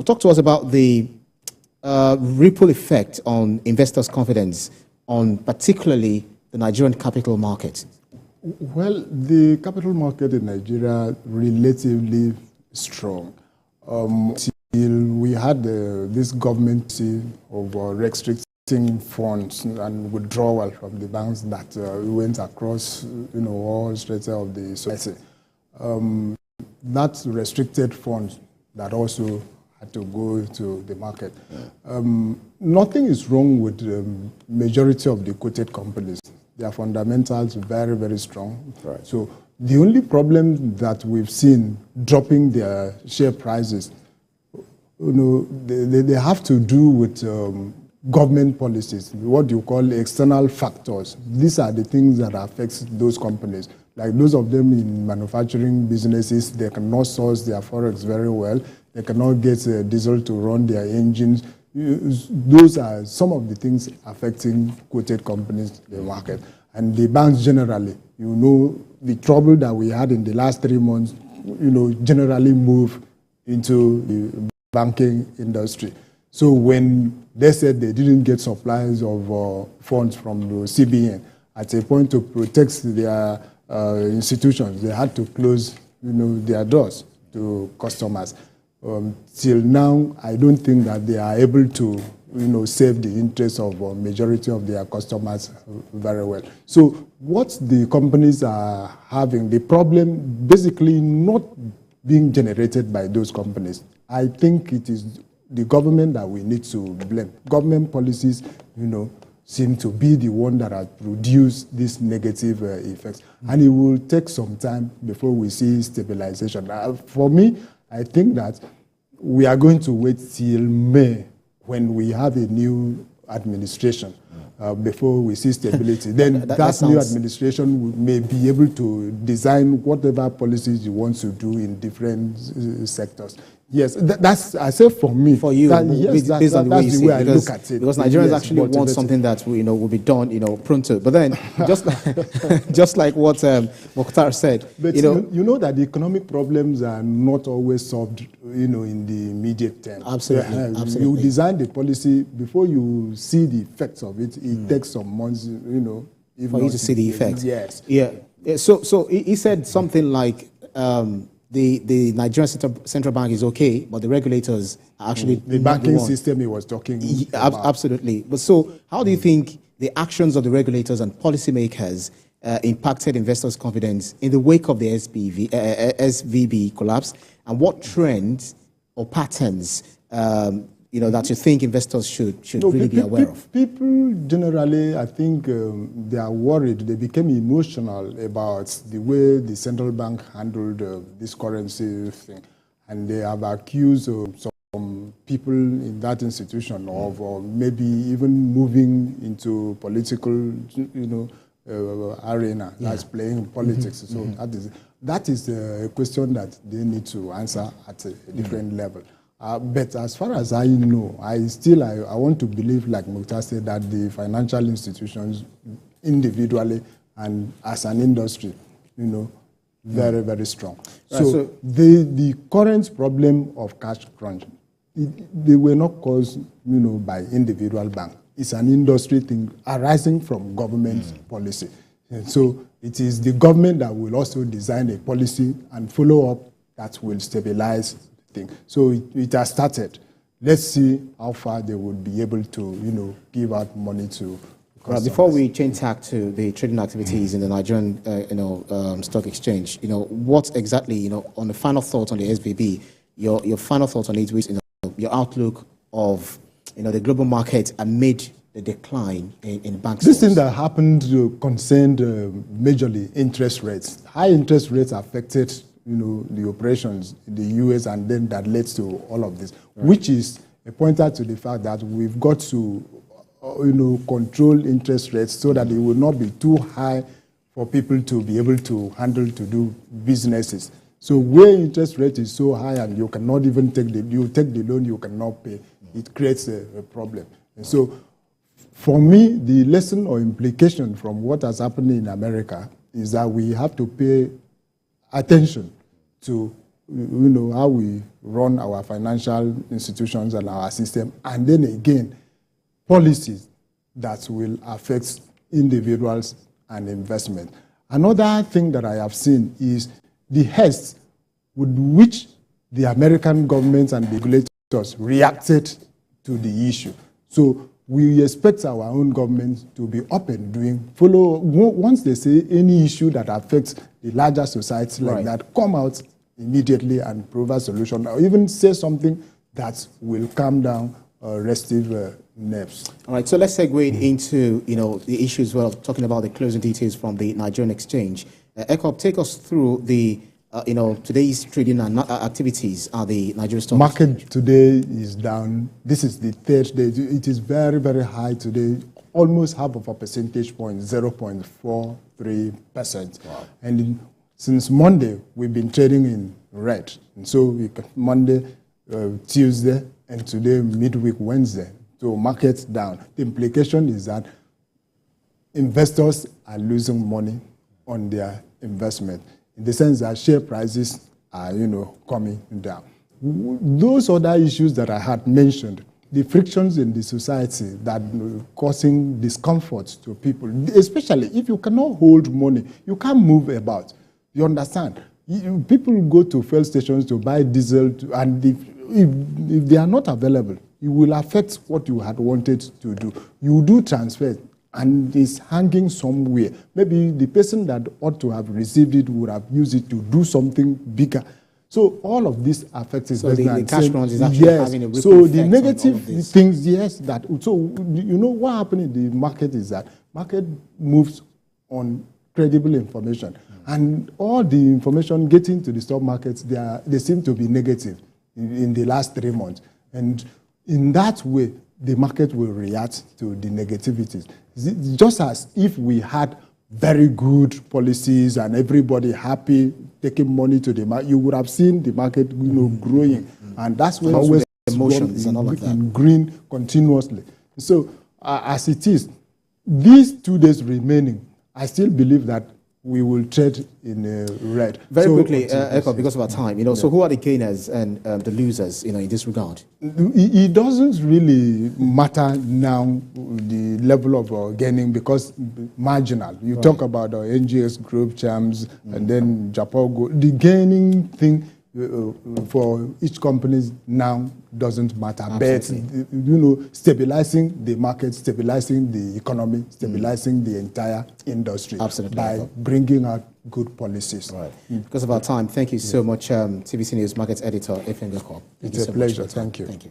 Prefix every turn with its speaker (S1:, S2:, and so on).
S1: talk to us about the ripple effect on investors' confidence on particularly the Nigerian capital market.
S2: Well, the capital market in Nigeria relatively strong. Till we had this government of restricting funds and withdrawal from the banks that went across, all strata of the society. That restricted funds that also had to go to the market. Nothing is wrong with the majority of the quoted companies. Their fundamentals are very, very strong.
S1: Right.
S2: So the only problem that we've seen dropping their share prices, they have to do with government policies, what you call external factors. These are the things that affect those companies. Like those of them in manufacturing businesses, they cannot source their forex very well. They cannot get diesel to run their engines. Those are some of the things affecting quoted companies in the market. And the banks generally, the trouble that we had in the last 3 months, generally move into the banking industry. So when they said they didn't get supplies of funds from the CBN, at a point to protect their institutions, they had to close, their doors to customers. Till now, I don't think that they are able to, save the interests of majority of their customers very well. So what the companies are having, the problem basically not being generated by those companies. I think it is the government that we need to blame. Government policies, seem to be the one that have produced these negative effects. And it will take some time before we see stabilization. For me, I think that we are going to wait till May when we have a new administration before we see stability. Then that new administration may be able to design whatever policies you want to do in different sectors. Yes, that's, I say for me.
S1: For you, based on the way you see it,
S2: I look at it.
S1: Because Nigerians actually want something that will be done, pronto. But then, just like what Mokhtar said,
S2: but you know that the economic problems are not always solved, in the immediate term.
S1: Absolutely, absolutely.
S2: You design the policy before you see the effects of it. It takes some months,
S1: for you to see the effects.
S2: Yes.
S1: Yeah. So he said something like. The Nigerian Central Bank is okay, but the regulators are actually
S2: the banking system he was talking about.
S1: Absolutely. But so how do you think the actions of the regulators and policymakers impacted investors' confidence in the wake of the SVB collapse? And what trends or patterns that you think investors should really be aware of?
S2: People generally, I think, they are worried. They became emotional about the way the central bank handled this currency thing. And they have accused some people in that institution of maybe even moving into political, arena, that's playing politics. So that is a question that they need to answer at a different level. But as far as I know, I want to believe, like Mukhtar said, that the financial institutions individually and as an industry, very, very strong. Right, so the current problem of cash crunch, they were not caused, by individual bank. It's an industry thing arising from government policy. And so it is the government that will also design a policy and follow up that will stabilize thing. So it has started. Let's see how far they would be able to, give out money to customers.
S1: Right, before we change tack to the trading activities in the Nigerian, stock exchange, what exactly, on the final thought on the SVB, your final thoughts on it, your outlook of, the global market amid the decline in bank stocks?
S2: This thing that happened concerned majorly interest rates. High interest rates affected the operations in the US, and then that led to all of this, which is a pointer to the fact that we've got to, control interest rates so that it will not be too high for people to be able to handle to do businesses. So where interest rate is so high and you cannot even take the loan you cannot pay, it creates a problem. And so for me, the lesson or implication from what has happened in America is that we have to pay attention to how we run our financial institutions and our system, and then again, policies that will affect individuals and investment. Another thing that I have seen is the haste with which the American government and regulators reacted to the issue. So we expect our own government to be up and doing, once they say any issue that affects the larger society like that, come out immediately and provide a solution, or even say something that will calm down restive nerves.
S1: All right, so let's segue into the issues. Well, talking about the closing details from the Nigerian exchange. Ekop, take us through the today's trading and activities at the Nigerian stock
S2: market today is down. This is the third day. It is very, very high today, almost half of a percentage point, 0.43%.
S1: Wow.
S2: And since Monday, we've been trading in red. And so Monday, Tuesday, and today, midweek Wednesday. So markets down. The implication is that investors are losing money on their investment, in the sense that share prices are, coming down. Those other issues that I had mentioned, the frictions in the society that causing discomfort to people, especially if you cannot hold money, you can't move about. You understand? People go to fuel stations to buy diesel, and if they are not available, it will affect what you had wanted to do. You do transfer, and it's hanging somewhere. Maybe the person that ought to have received it would have used it to do something bigger. So all of this affects his business.
S1: So the cash runs is actually having a ripple effect.
S2: So the negative things, yes, that. So what happened in the market is that market moves on credible information, and all the information getting to the stock markets, they seem to be negative in the last 3 months, and in that way, the market will react to the negativities. Just as if we had very good policies and everybody happy taking money to the market, you would have seen the market growing. And that's where always
S1: emotions and all of that.
S2: In green continuously. So as it is, these 2 days remaining, I still believe that we will trade in red.
S1: Very quickly, Ekop, because of our time, so who are the gainers and the losers, in this regard?
S2: It doesn't really matter now the level of gaining, because marginal. You talk about NGS Group, Chams, and then Japogo. The gaining thing for each company now doesn't matter. Absolutely. But stabilizing the market, stabilizing the economy, stabilizing the entire industry.
S1: Absolutely.
S2: By bringing out good policies.
S1: Right. Because of our time, thank you so much, TVC News Markets Editor Effiong.
S2: It's a pleasure. Thank you.
S1: Thank you.